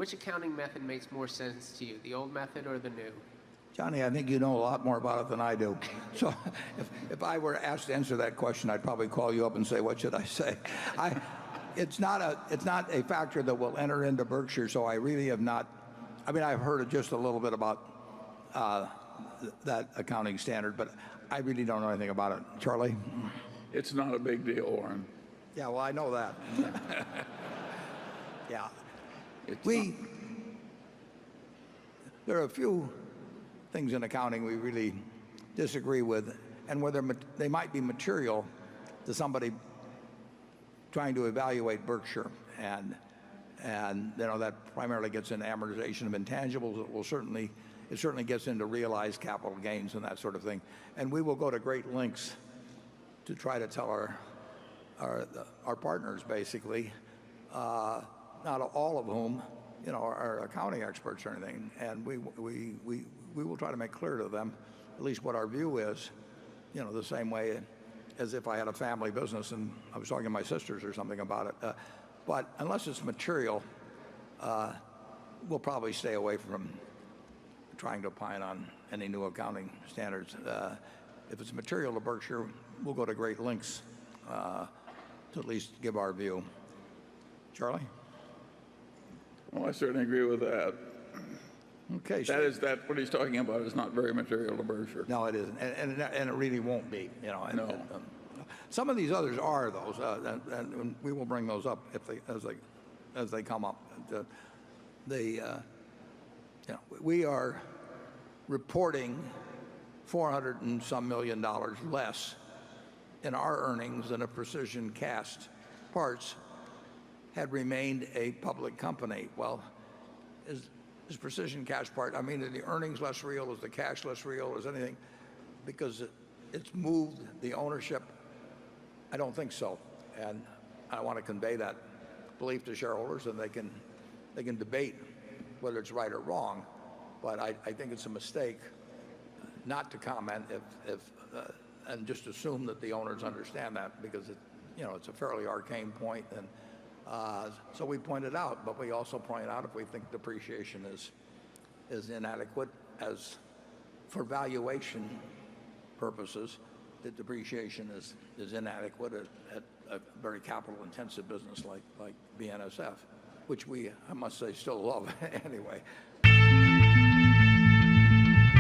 which accounting method makes more sense to you, the old method or the new? Johnny, I think you know a lot more about it than I do. So if I were asked to answer that question, I'd probably call you up and say, what should I say? It's not a factor that will enter into Berkshire, so I really have not. I mean, I've heard just a little bit about that accounting standard, but I really don't know anything about it. Charlie? It's not a big deal, Warren. Yeah, well, I know that. Yeah. There are a few things in accounting we really disagree with, and whether they might be material to somebody trying to evaluate Berkshire, and that primarily gets into amortization of intangibles. It certainly gets into realized capital gains and that sort of thing, and we will go to great lengths to try to tell our partners, basically, not all of whom are accounting experts or anything, and we will try to make clear to them at least what our view is, the same way as if I had a family business and I was talking to my sisters or something about it. But unless it's material, we'll probably stay away from trying to opine on any new accounting standards. If it's material to Berkshire, we'll go to great lengths to at least give our view. Charlie? Well, I certainly agree with that. Okay. That what he's talking about is not very material to Berkshire. No, it isn't, and it really won't be. No. Some of these others are those, and we will bring those up as they come up. We are reporting $400 and some million less in our earnings than if Precision Cast Parts had remained a public company. Well, is Precision Cast Part, I mean, are the earnings less real? Is the cash less real? Is anything? Because it's moved the ownership? I don't think so. And I want to convey that belief to shareholders, and they can debate whether it's right or wrong. But I think it's a mistake not to comment and just assume that the owners understand that, because it's a fairly arcane point. And so we point it out, but we also point out if we think depreciation is inadequate, as for valuation purposes, that depreciation is inadequate at a very capital-intensive business like BNSF, which I must say, still love anyway.